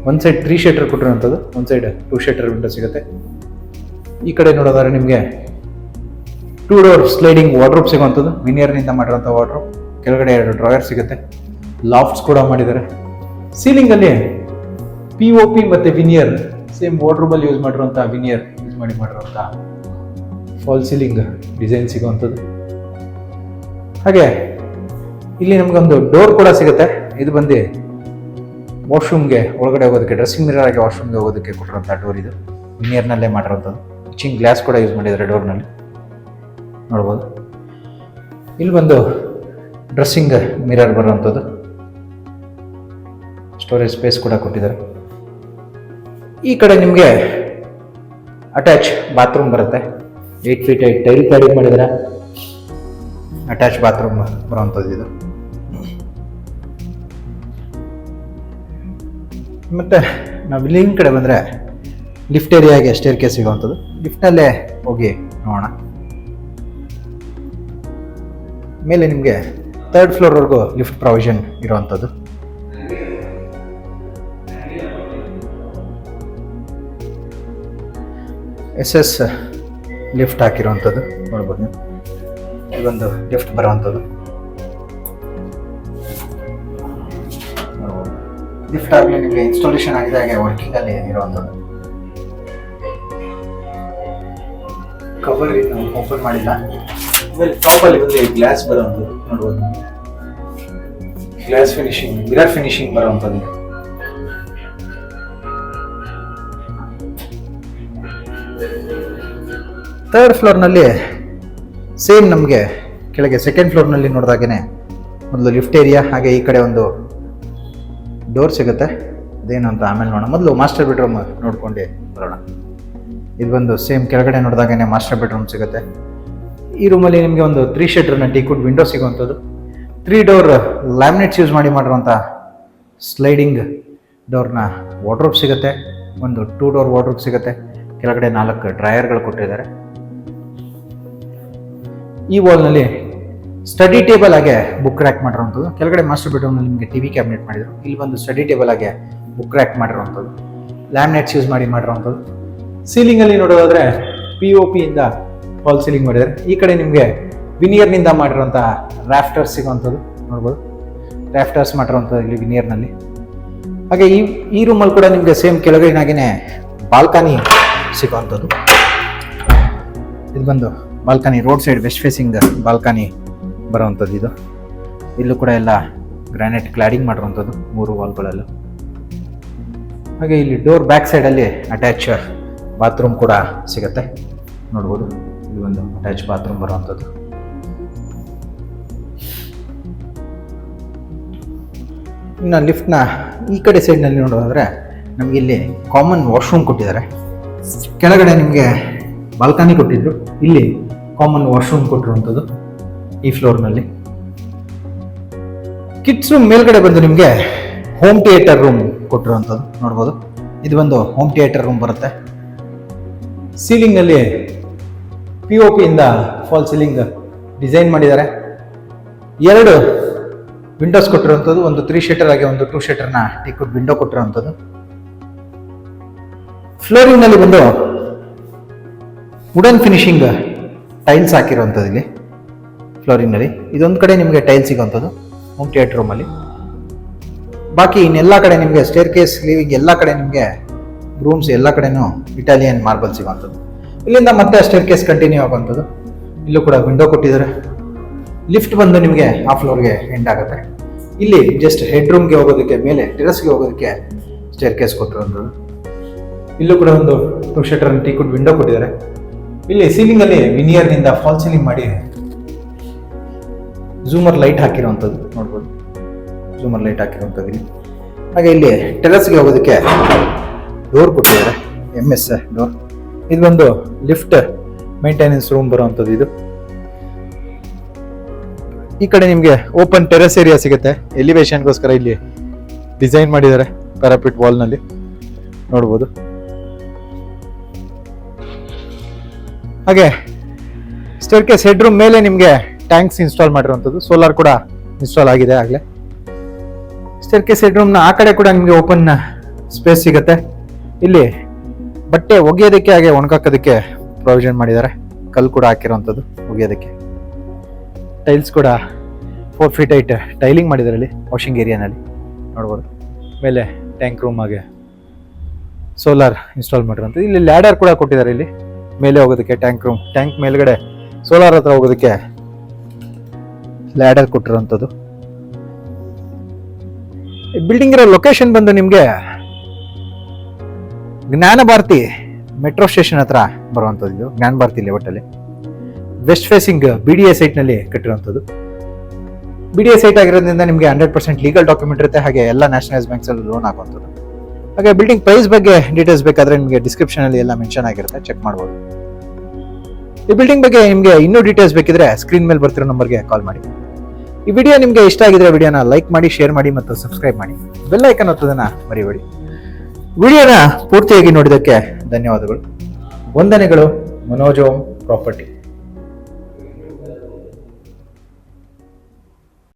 ಒಂದು ಸೈಡ್ 3 ಶೀಟರ್ ಕೊಟ್ಟಿರುವಂಥದ್ದು, ಒಂದು ಸೈಡ್ 2 ಶೀಟರ್ ವಿಂಡೋ ಸಿಗುತ್ತೆ. ಈ ಕಡೆ ನೋಡೋದಾದ್ರೆ ನಿಮಗೆ 2 ಡೋರ್ ಸ್ಲೈಡಿಂಗ್ ವಾರ್ಡ್ರೋಬ್ ಸಿಗುವಂಥದ್ದು, ವಿನಿಯರ್ನಿಂದ ಮಾಡಿರುವಂಥ ವಾರ್ಡ್ರೋಬ್. ಕೆಳಗಡೆ 2 ಡ್ರಾಯರ್ ಸಿಗುತ್ತೆ. ಲಾಫ್ಟ್ಸ್ ಕೂಡ ಮಾಡಿದ್ದಾರೆ. ಸೀಲಿಂಗ್ ಅಲ್ಲಿ POP ಮತ್ತೆ ವಿನಿಯರ್ ಸೇಮ್ ವಾರ್ಡ್ರೋಬ್ ಅಲ್ಲಿ ಯೂಸ್ ಮಾಡಿರುವಂಥ ವಿನಿಯರ್ ಯೂಸ್ ಮಾಡಿರುವಂಥ ಫಾಲ್ ಸೀಲಿಂಗ್ ಡಿಸೈನ್ ಸಿಗುವಂಥದ್ದು. ಹಾಗೆ ಇಲ್ಲಿ ನಮಗೊಂದು ಡೋರ್ ಕೂಡ ಸಿಗುತ್ತೆ. ಇದು ಬಂದು ವಾಶ್ರೂಮ್ಗೆ ಒಳಗಡೆ ಹೋಗೋದಕ್ಕೆ, ಡ್ರೆಸ್ಸಿಂಗ್ ಮಿರರ್ ಆಗಿ ವಾಶ್ರೂಮ್ಗೆ ಹೋಗೋದಕ್ಕೆ ಕೊಟ್ಟಿರುವಂಥ ಡೋರ್. ಇದು ವಿನಿಯರ್ನಲ್ಲೇ ಮಾಡಿರುವಂಥದ್ದು. ಕಿಚಿಂಗ್ ಗ್ಲಾಸ್ ಕೂಡ ಯೂಸ್ ಮಾಡಿದ್ದಾರೆ ಡೋರ್ನಲ್ಲಿ ನೋಡ್ಬೋದು. ಇಲ್ಲಿ ಬಂದು ಡ್ರೆಸ್ಸಿಂಗ್ ಮಿರರ್ ಬರುವಂಥದ್ದು, ಸ್ಟೋರೇಜ್ ಸ್ಪೇಸ್ ಕೂಡ ಕೊಟ್ಟಿದ್ದಾರೆ. ಈ ಕಡೆ ನಿಮಗೆ ಅಟ್ಯಾಚ್ ಬಾತ್ರೂಮ್ ಬರುತ್ತೆ. 8 feet ಟೈಲ್ ಕ್ಲಾಡಿಂಗ್ ಮಾಡಿದ್ದಾರೆ. ಅಟ್ಯಾಚ್ ಬಾತ್ರೂಮ್ ಬರುವಂಥದ್ದು ಇದು. ಮತ್ತೆ ನಾವು ಇಲ್ಲಿ ಕಡೆ ಬಂದರೆ ಲಿಫ್ಟ್ ಏರಿಯಾಗೆ ಸ್ಟೇರ್ ಕೇಸ್ ಸಿಗುವಂಥದ್ದು. ಲಿಫ್ಟ್ನಲ್ಲೇ ಹೋಗಿ ನೋಡೋಣ. ಮೇಲೆ ನಿಮಗೆ 3rd ಫ್ಲೋರ್ವರೆಗೂ ಲಿಫ್ಟ್ ಪ್ರೊವಿಷನ್ ಇರುವಂಥದ್ದು. SS ಲಿಫ್ಟ್ ಹಾಕಿರುವಂಥದ್ದು ನೋಡ್ಬೋದು ನೀವು. ಇದೊಂದು ಲಿಫ್ಟ್ ಬರುವಂಥದ್ದು. ಲಿಫ್ಟ್ ಆಗಲಿ ನಿಮಗೆ ಇನ್ಸ್ಟಾಲೇಷನ್ ಆಗಿದೆ, ಹಾಗೆ ವರ್ಕಿಂಗ್ ಅಲ್ಲಿ ಇರುವಂಥದ್ದು. ಕವರ್ ಓಪನ್ ಮಾಡಿಲ್ಲ. ಆಮೇಲೆ ಟಾಪ್ ಅಲ್ಲಿ ಬಂದು ಗ್ಲಾಸ್ ಬರುವಂಥದ್ದು ನೋಡ್ಬೋದು. ಗ್ಲಾಸ್ ಫಿನಿಶಿಂಗ್, ಮಿರರ್ ಫಿನಿಶಿಂಗ್ ಬರುವಂಥದ್ದು. ಥರ್ಡ್ ಫ್ಲೋರ್ನಲ್ಲಿ ಸೇಮ್ ನಮಗೆ ಕೆಳಗೆ ಸೆಕೆಂಡ್ ಫ್ಲೋರ್ನಲ್ಲಿ ನೋಡಿದಾಗೇ ಮೊದಲು ಲಿಫ್ಟ್ ಏರಿಯಾ, ಹಾಗೆ ಈ ಕಡೆ ಒಂದು ಡೋರ್ ಸಿಗುತ್ತೆ. ಅದೇನು ಅಂತ ಆಮೇಲೆ ನೋಡೋಣ. ಮೊದಲು ಮಾಸ್ಟರ್ ಬೆಡ್ರೂಮ್ ನೋಡ್ಕೊಂಡು ಬರೋಣ. ಇದು ಬಂದು ಸೇಮ್ ಕೆಳಗಡೆ ನೋಡಿದಾಗೇ ಮಾಸ್ಟರ್ ಬೆಡ್ರೂಮ್ ಸಿಗುತ್ತೆ. ಈ ರೂಮಲ್ಲಿ ನಿಮಗೆ ಒಂದು 3 ಶಟರ್ನ ಟೀಕುಡ್ ವಿಂಡೋ ಸಿಗುವಂಥದ್ದು, 3 ಡೋರ್ ಲ್ಯಾಮಿನೇಟ್ಸ್ ಯೂಸ್ ಮಾಡಿರುವಂಥ ಸ್ಲೈಡಿಂಗ್ ಡೋರ್ನ ವಾರ್ಡ್ರೋಬ್ ಸಿಗುತ್ತೆ, ಒಂದು 2 ಡೋರ್ ವಾರ್ಡ್ರೋಬ್ ಸಿಗುತ್ತೆ, ಕೆಳಗಡೆ 4 ಡ್ರಾಯರ್ಗಳು ಕೊಟ್ಟಿದ್ದಾರೆ. ಈ ವಾಲ್ನಲ್ಲಿ ಸ್ಟಡಿ ಟೇಬಲ್ ಆಗಿ ಬುಕ್ ರ್ಯಾಕ್ ಮಾಡಿರುವಂಥದ್ದು. ಕೆಳಗಡೆ ಮಾಸ್ಟರ್ ಬೆಡ್ರೂಮ್ನಲ್ಲಿ ನಿಮಗೆ ಟಿವಿ ಕ್ಯಾಬಿನೆಟ್ ಮಾಡಿದ್ರು, ಇಲ್ಲಿ ಒಂದು ಸ್ಟಡಿ ಟೇಬಲ್ ಆಗಿ ಬುಕ್ ರ್ಯಾಕ್ ಮಾಡಿರುವಂಥದ್ದು, ಲ್ಯಾಮಿನೇಟ್ಸ್ ಯೂಸ್ ಮಾಡಿರುವಂಥದ್ದು. ಸೀಲಿಂಗಲ್ಲಿ ನೋಡೋದಾದ್ರೆ POP ಇಂದ ಫಾಲ್ ಸೀಲಿಂಗ್ ಮಾಡಿದ್ದಾರೆ. ಈ ಕಡೆ ನಿಮಗೆ ವಿನಿಯರ್ನಿಂದ ಮಾಡಿರುವಂಥ ರಾಫ್ಟರ್ಸ್ ಸಿಗುವಂಥದ್ದು ನೋಡ್ಬೋದು, ರಾಫ್ಟರ್ಸ್ ಮಾಡಿರುವಂಥದ್ದು ಇಲ್ಲಿ ವಿನಿಯರ್ನಲ್ಲಿ. ಹಾಗೆ ಈ ರೂಮಲ್ಲಿ ಕೂಡ ನಿಮಗೆ ಸೇಮ್ ಕೆಳಗಡೆನಾಗೇ ಬಾಲ್ಕನಿ ಸಿಗುವಂಥದ್ದು. ಇದು ಬಂದು balcony, road side west facing balcony ಬರುವಂಥದ್ದು. ಇದು ಇಲ್ಲೂ ಕೂಡ ಎಲ್ಲ ಗ್ರಾನೈಟ್ ಕ್ಲಾಡಿಂಗ್ ಮಾಡಿರುವಂಥದ್ದು 3 ವಾಲ್ಗಳಲ್ಲೂ. ಹಾಗೆ ಇಲ್ಲಿ ಡೋರ್ ಬ್ಯಾಕ್ ಸೈಡಲ್ಲಿ ಅಟ್ಯಾಚ್ ಬಾತ್ರೂಮ್ ಕೂಡ ಸಿಗುತ್ತೆ ನೋಡ್ಬೋದು. ಇಲ್ಲಿ ಒಂದು ಅಟ್ಯಾಚ್ ಬಾತ್ರೂಮ್ ಬರುವಂಥದ್ದು. ಇನ್ನು ಲಿಫ್ಟ್ನ ಈ ಕಡೆ ಸೈಡ್ನಲ್ಲಿ ನೋಡೋದಾದ್ರೆ ನಮಗೆ ಇಲ್ಲಿ ಕಾಮನ್ ವಾಶ್ರೂಮ್ ಕೊಟ್ಟಿದ್ದಾರೆ. ಕೆಳಗಡೆ ನಿಮಗೆ ಬಾಲ್ಕನಿ ಕೊಟ್ಟಿದ್ರು, ಇಲ್ಲಿ ಕಾಮನ್ ವಾಶ್ರೂಮ್ ಕೊಟ್ಟಿರುವಂಥದ್ದು ಈ ಫ್ಲೋರ್ನಲ್ಲಿ. ಕಿಡ್ಸ್ ರೂಮ್ ಮೇಲ್ಗಡೆ ಬಂದು ನಿಮಗೆ ಹೋಮ್ ಥಿಯೇಟರ್ ರೂಮ್ ಕೊಟ್ಟಿರುವಂಥದ್ದು ನೋಡ್ಬೋದು. ಇದು ಒಂದು ಹೋಮ್ ಥಿಯೇಟರ್ ರೂಮ್ ಬರುತ್ತೆ. ಸೀಲಿಂಗಲ್ಲಿ POP ಇಂದ ಫಾಲ್ ಸೀಲಿಂಗ್ ಡಿಸೈನ್ ಮಾಡಿದ್ದಾರೆ. 2 ವಿಂಡೋಸ್ ಕೊಟ್ಟಿರುವಂಥದ್ದು, ಒಂದು 3 ಶಟರ್ ಆಗಿ ಒಂದು 2 ಶಟರ್ನ ಟೀಕುಡ್ ವಿಂಡೋ ಕೊಟ್ಟಿರುವಂಥದ್ದು. ಫ್ಲೋರಿಂಗ್ನಲ್ಲಿ ಬಂದು ವುಡನ್ ಫಿನಿಶಿಂಗ್ ಟೈಲ್ಸ್ ಹಾಕಿರುವಂಥದ್ದು ಇಲ್ಲಿ ಫ್ಲೋರಿಂಗ್ನಲ್ಲಿ. ಇದೊಂದು ಕಡೆ ನಿಮಗೆ ಟೈಲ್ ಸಿಗುವಂಥದ್ದು ಹೋಮ್ ಥಿಯೇಟರ್ ರೂಮಲ್ಲಿ. ಬಾಕಿ ಇನ್ನೆಲ್ಲ ಕಡೆ ನಿಮಗೆ ಸ್ಟೇರ್ ಕೇಸ್, ಲಿವಿಂಗ್ ಎಲ್ಲ ಕಡೆ ನಿಮಗೆ ರೂಮ್ಸ್ ಎಲ್ಲ ಕಡೆನೂ ಇಟಾಲಿಯನ್ ಮಾರ್ಬಲ್ ಸಿಗುವಂಥದ್ದು. ಇಲ್ಲಿಂದ ಮತ್ತೆ ಸ್ಟೇರ್ ಕೇಸ್ ಕಂಟಿನ್ಯೂ ಆಗುವಂಥದ್ದು. ಇಲ್ಲೂ ಕೂಡ ವಿಂಡೋ ಕೊಟ್ಟಿದ್ದಾರೆ. ಲಿಫ್ಟ್ ಬಂದು ನಿಮಗೆ ಆ ಫ್ಲೋರ್ಗೆ ಎಂಡ್ ಆಗುತ್ತೆ. ಇಲ್ಲಿ ಜಸ್ಟ್ ಹೆಡ್ ರೂಮ್ಗೆ ಹೋಗೋದಕ್ಕೆ, ಮೇಲೆ ಟೆರೆಸ್ಗೆ ಹೋಗೋದಕ್ಕೆ ಸ್ಟೇರ್ ಕೇಸ್ ಕೊಟ್ಟಿರುವಂಥದ್ದು. ಇಲ್ಲೂ ಕೂಡ ಒಂದು 2 ಶಟರ್ ಟೀಕುಡ್ ವಿಂಡೋ ಕೊಟ್ಟಿದ್ದಾರೆ. ಇಲ್ಲಿ ಸೀಲಿಂಗಲ್ಲಿ ವಿನಿಯರ್ನಿಂದ ಫಾಲ್ ಸೀಲಿಂಗ್ ಮಾಡಿ ಝೂಮರ್ ಲೈಟ್ ಹಾಕಿರುವಂಥದ್ದು ನೋಡ್ಬೋದು, ಝೂಮರ್ ಲೈಟ್ ಹಾಕಿರುವಂಥದ್ದು ಇಲ್ಲಿ. ಹಾಗೆ ಇಲ್ಲಿ ಟೆರೆಸ್ಗೆ ಹೋಗೋದಕ್ಕೆ ಡೋರ್ ಕೊಟ್ಟಿದ್ದಾರೆ, MS ಡೋರ್. ಇದು ಒಂದು ಲಿಫ್ಟ್ ಮೇಂಟೆನೆನ್ಸ್ ರೂಮ್ ಬರುವಂಥದ್ದು. ಇದು ಈ ಕಡೆ ನಿಮಗೆ ಓಪನ್ ಟೆರೆಸ್ ಏರಿಯಾ ಸಿಗುತ್ತೆ. ಎಲಿವೇಶನ್ಗೋಸ್ಕರ ಇಲ್ಲಿ ಡಿಸೈನ್ ಮಾಡಿದ್ದಾರೆ ಪ್ಯಾರಾಪಿಟ್ ವಾಲ್ನಲ್ಲಿ ನೋಡ್ಬೋದು. ಹಾಗೆ ಸ್ಟೇರ್ ಕೇಸ್ ಹೆಡ್ ರೂಮ್ ಮೇಲೆ ನಿಮಗೆ ಟ್ಯಾಂಕ್ಸ್ ಇನ್ಸ್ಟಾಲ್ ಮಾಡಿರುವಂಥದ್ದು, ಸೋಲಾರ್ ಕೂಡ ಇನ್ಸ್ಟಾಲ್ ಆಗಿದೆ ಆಗಲೇ. ಸ್ಟೇರ್ ಕೇಸ್ ಹೆಡ್ ರೂಮ್ನ ಆ ಕಡೆ ಕೂಡ ನಿಮಗೆ ಓಪನ್ ಸ್ಪೇಸ್ ಸಿಗುತ್ತೆ. ಇಲ್ಲಿ ಬಟ್ಟೆ ಒಗೆಯೋದಕ್ಕೆ ಹಾಗೆ ಒಣಗಾಕೋದಕ್ಕೆ ಪ್ರೊವಿಷನ್ ಮಾಡಿದ್ದಾರೆ. ಕಲ್ಲು ಕೂಡ ಹಾಕಿರುವಂಥದ್ದು ಒಗೆಯೋದಕ್ಕೆ. ಟೈಲ್ಸ್ ಕೂಡ 4 ಫೀಟ್ ಹೈಟ್ ಟೈಲಿಂಗ್ ಮಾಡಿದ್ದಾರೆ ಇಲ್ಲಿ ವಾಷಿಂಗ್ ಏರಿಯಾನಲ್ಲಿ ನೋಡ್ಬೋದು. ಮೇಲೆ ಟ್ಯಾಂಕ್ ರೂಮ್ ಹಾಗೆ ಸೋಲಾರ್ ಇನ್ಸ್ಟಾಲ್ ಮಾಡಿರುವಂಥದ್ದು. ಇಲ್ಲಿ ಲ್ಯಾಡರ್ ಕೂಡ ಕೊಟ್ಟಿದ್ದಾರೆ ಇಲ್ಲಿ ಮೇಲೆ ಹೋಗೋದಕ್ಕೆ. ಟ್ಯಾಂಕ್ ರೂಮ್, ಟ್ಯಾಂಕ್ ಮೇಲ್ಗಡೆ ಸೋಲಾರ್ ಹತ್ರ ಹೋಗೋದಕ್ಕೆ ಲ್ಯಾಡರ್ ಕೊಟ್ಟಿರುವಂಥದ್ದು. ಬಿಲ್ಡಿಂಗ್ ಇರೋ ಲೊಕೇಶನ್ ಬಂದು ನಿಮಗೆ ಜ್ಞಾನ ಭಾರತಿ ಮೆಟ್ರೋ ಸ್ಟೇಷನ್ ಹತ್ರ ಬರುವಂಥದ್ದು. ಇದು ಜ್ಞಾನ ಭಾರತಿ ಲೇಔಟಲ್ಲಿ ವೆಸ್ಟ್ ಫೇಸಿಂಗ್ BDA ಸೈಟ್ನಲ್ಲಿ ಕಟ್ಟಿರುವಂಥದ್ದು. BDA ಸೈಟ್ ಆಗಿರೋದ್ರಿಂದ ನಿಮಗೆ 100% ಲೀಗಲ್ ಡಾಕ್ಯುಮೆಂಟ್ ಇರುತ್ತೆ. ಹಾಗೆ ಎಲ್ಲ ನ್ಯಾಷನಲೈಸ್ ಬ್ಯಾಂಕ್ಸಲ್ಲಿ ಲೋನ್ ಆಗುವಂಥದ್ದು. ಹಾಗೆ ಬಿಲ್ಡಿಂಗ್ ಪ್ರೈಸ್ ಬಗ್ಗೆ ಡೀಟೇಲ್ಸ್ ಬೇಕಾದ್ರೆ ನಿಮಗೆ ಡಿಸ್ಕ್ರಿಪ್ಷನಲ್ಲಿ ಎಲ್ಲ ಮೆನ್ಷನ್ ಆಗಿರುತ್ತೆ, ಚೆಕ್ ಮಾಡ್ಬೋದು. ಈ ಬಿಲ್ಡಿಂಗ್ ಬಗ್ಗೆ ನಿಮಗೆ ಇನ್ನೂ ಡೀಟೇಲ್ಸ್ ಬೇಕಿದ್ರೆ ಸ್ಕ್ರೀನ್ ಮೇಲೆ ಬರ್ತಿರೋ ನಂಬರ್ಗೆ ಕಾಲ್ ಮಾಡಿ. ಈ ವಿಡಿಯೋ ನಿಮಗೆ ಇಷ್ಟ ಆಗಿದ್ರೆ ವಿಡಿಯೋನ ಲೈಕ್ ಮಾಡಿ, ಶೇರ್ ಮಾಡಿ ಮತ್ತು ಸಬ್ಸ್ಕ್ರೈಬ್ ಮಾಡಿ. ಬೆಲ್ ಐಕನ್ ಒತ್ತೋದನ್ನ ಮರಿಬೇಡಿ. ವಿಡಿಯೋನ ಪೂರ್ತಿಯಾಗಿ ನೋಡಿದ್ದಕ್ಕೆ ಧನ್ಯವಾದಗಳು. ವಂದನೆಗಳು. ಮನೋಜ್ ಓಂ ಪ್ರಾಪರ್ಟಿ.